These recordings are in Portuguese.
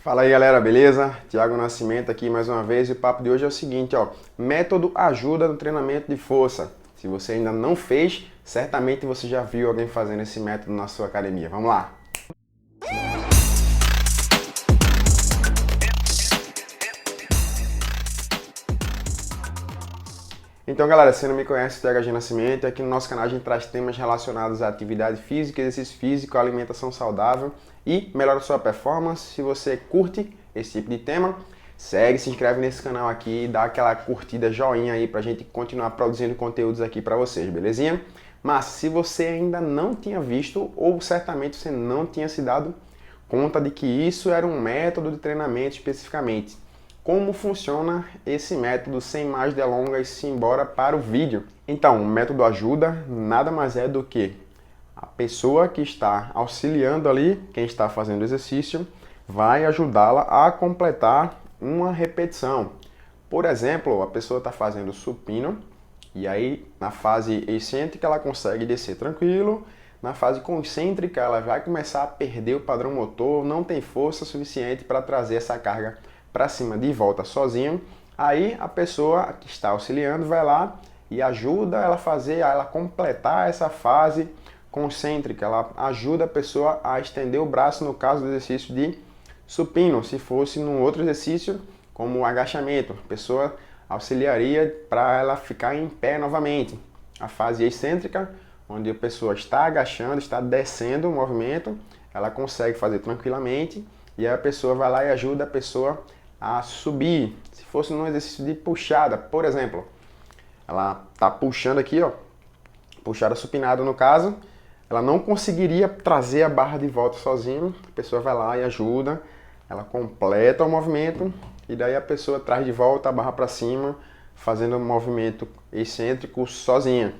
Fala aí galera, beleza? Thiago Nascimento aqui mais uma vez e o papo de hoje é o seguinte, ó, método ajuda no treinamento de força. Se você ainda não fez, certamente você já viu alguém fazendo esse método na sua academia. Vamos lá! Então galera, se não me conhece, THG Nascimento, aqui no nosso canal a gente traz temas relacionados à atividade física, exercício físico, alimentação saudável e melhora a sua performance. Se você curte esse tipo de tema, segue, se inscreve nesse canal aqui, dá aquela curtida, joinha aí pra gente continuar produzindo conteúdos aqui pra vocês, belezinha? Mas se você ainda não tinha visto ou certamente você não tinha se dado conta de que isso era um método de treinamento especificamente, como funciona esse método sem mais delongas, simbora para o vídeo. Então, o método ajuda nada mais é do que a pessoa que está auxiliando ali, quem está fazendo o exercício, vai ajudá-la a completar uma repetição. Por exemplo, a pessoa está fazendo supino e aí na fase excêntrica ela consegue descer tranquilo, na fase concêntrica ela vai começar a perder o padrão motor, não tem força suficiente para trazer essa carga para cima de volta sozinho. Aí a pessoa que está auxiliando vai lá e ajuda ela a fazer, ela completar essa fase concêntrica. Ela ajuda a pessoa a estender o braço no caso do exercício de supino. Se fosse num outro exercício, como o agachamento, a pessoa auxiliaria para ela ficar em pé novamente. A fase excêntrica, onde a pessoa está agachando, está descendo o movimento, ela consegue fazer tranquilamente e aí a pessoa vai lá e ajuda a pessoa a subir. Se fosse num exercício de puxada, por exemplo, ela está puxando aqui, ó, puxada supinada no caso, ela não conseguiria trazer a barra de volta sozinha, a pessoa vai lá e ajuda, ela completa o movimento e daí a pessoa traz de volta a barra para cima, fazendo um movimento excêntrico sozinha,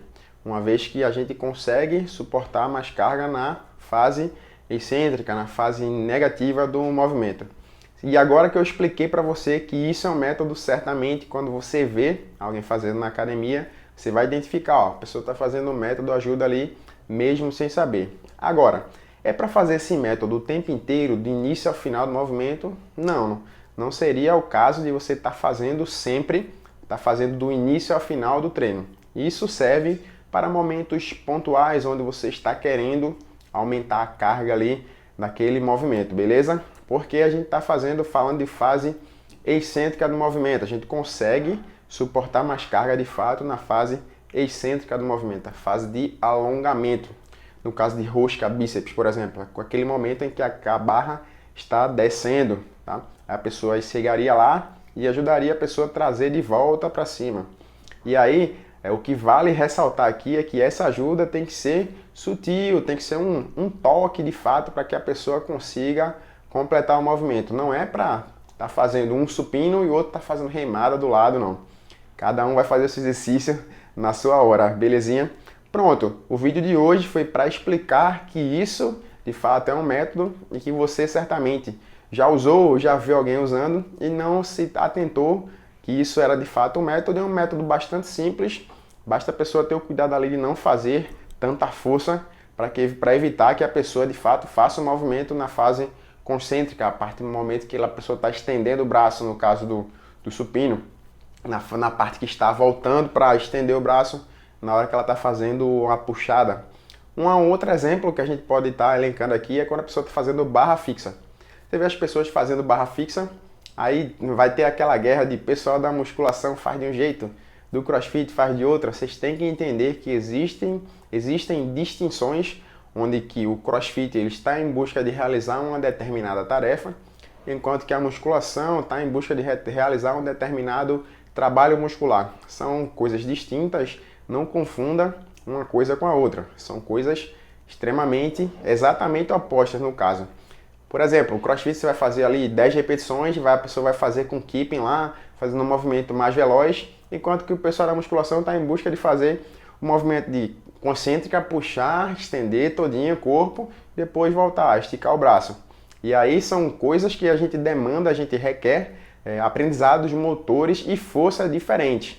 uma vez que a gente consegue suportar mais carga na fase excêntrica, na fase negativa do movimento. E agora que eu expliquei para você que isso é um método, certamente quando você vê alguém fazendo na academia, você vai identificar, ó, a pessoa está fazendo o método ajuda ali, mesmo sem saber. Agora, é para fazer esse método o tempo inteiro, do início ao final do movimento? Não seria o caso de você estar fazendo sempre, estar fazendo do início ao final do treino. Isso serve para momentos pontuais, onde você está querendo aumentar a carga ali naquele movimento, beleza? Porque a gente está falando de fase excêntrica do movimento. A gente consegue suportar mais carga de fato na fase excêntrica do movimento, a fase de alongamento. No caso de rosca, bíceps, por exemplo, com aquele momento em que a barra está descendo, tá? A pessoa chegaria lá e ajudaria a pessoa a trazer de volta para cima. E aí, o que vale ressaltar aqui é que essa ajuda tem que ser sutil, tem que ser um toque de fato para que a pessoa consiga completar o movimento. Não é para estar fazendo um supino e o outro está fazendo remada do lado, não. Cada um vai fazer esse exercício na sua hora, belezinha? Pronto, o vídeo de hoje foi para explicar que isso de fato é um método e que você certamente já usou, já viu alguém usando e não se atentou que isso era de fato um método. É um método bastante simples, basta a pessoa ter o cuidado ali de não fazer tanta força para evitar que a pessoa de fato faça o movimento na fase concêntrica, a partir do momento que a pessoa está estendendo o braço, no caso do supino, na parte que está voltando para estender o braço, na hora que ela está fazendo a puxada. Um outro exemplo que a gente pode estar elencando aqui é quando a pessoa está fazendo barra fixa. Você vê as pessoas fazendo barra fixa, aí vai ter aquela guerra de pessoal da musculação faz de um jeito, do crossfit faz de outra. Vocês têm que entender que existem distinções onde que o crossfit ele está em busca de realizar uma determinada tarefa, enquanto que a musculação está em busca de realizar um determinado trabalho muscular. São coisas distintas, não confunda uma coisa com a outra. São coisas exatamente opostas no caso. Por exemplo, o crossfit você vai fazer ali 10 repetições, a pessoa vai fazer com keeping lá, fazendo um movimento mais veloz, enquanto que o pessoal da musculação está em busca de fazer um movimento de concêntrica, puxar, estender todinho o corpo, depois voltar, esticar o braço. E aí são coisas que a gente demanda, a gente requer aprendizados motores e força diferentes.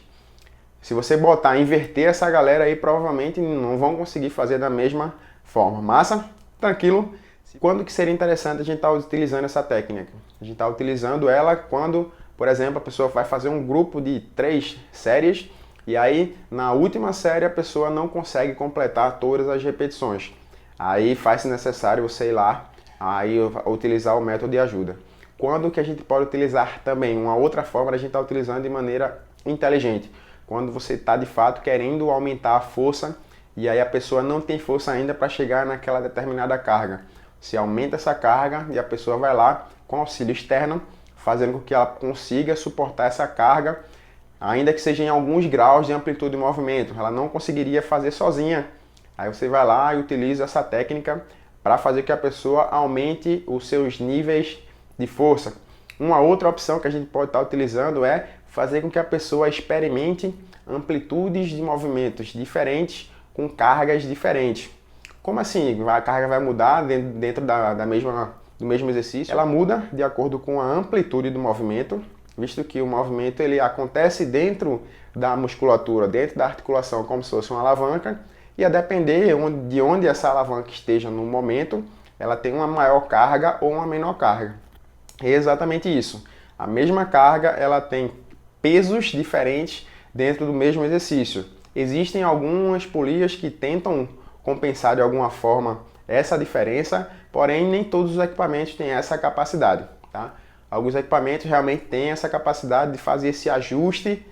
Se você inverter essa galera aí, provavelmente não vão conseguir fazer da mesma forma. Massa? Tranquilo? Quando que seria interessante a gente estar utilizando essa técnica? A gente está utilizando ela quando, por exemplo, a pessoa vai fazer um grupo de 3 séries e aí na última série a pessoa não consegue completar todas as repetições. Aí faz-se necessário você ir lá, aí utilizar o método de ajuda. Quando que a gente pode utilizar também uma outra forma, a gente está utilizando de maneira inteligente. Quando você está de fato querendo aumentar a força e aí a pessoa não tem força ainda para chegar naquela determinada carga. Você aumenta essa carga e a pessoa vai lá com auxílio externo, fazendo com que ela consiga suportar essa carga, ainda que seja em alguns graus de amplitude de movimento. Ela não conseguiria fazer sozinha. Aí você vai lá e utiliza essa técnica para fazer que a pessoa aumente os seus níveis de força. Uma outra opção que a gente pode estar utilizando é fazer com que a pessoa experimente amplitudes de movimentos diferentes com cargas diferentes. Como assim? A carga vai mudar dentro do mesmo exercício? Ela muda de acordo com a amplitude do movimento, visto que o movimento ele acontece dentro da musculatura, dentro da articulação, como se fosse uma alavanca, e a depender de onde essa alavanca esteja no momento, ela tem uma maior carga ou uma menor carga. É exatamente isso. A mesma carga, ela tem pesos diferentes dentro do mesmo exercício. Existem algumas polias que tentam compensar de alguma forma essa diferença, porém nem todos os equipamentos têm essa capacidade, tá? Alguns equipamentos realmente têm essa capacidade de fazer esse ajuste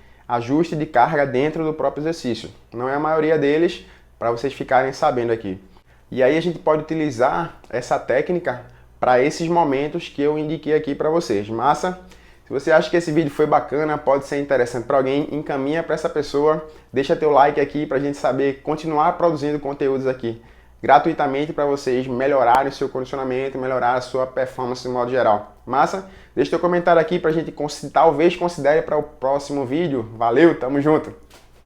de carga dentro do próprio exercício. Não é a maioria deles, para vocês ficarem sabendo aqui. E aí a gente pode utilizar essa técnica para esses momentos que eu indiquei aqui para vocês. Massa? Se você acha que esse vídeo foi bacana, pode ser interessante para alguém, encaminha para essa pessoa, deixa teu like aqui para a gente saber continuar produzindo conteúdos aqui gratuitamente para vocês melhorarem o seu condicionamento, melhorar a sua performance de modo geral. Massa? Deixa teu comentário aqui para a gente talvez considere para o próximo vídeo. Valeu, tamo junto!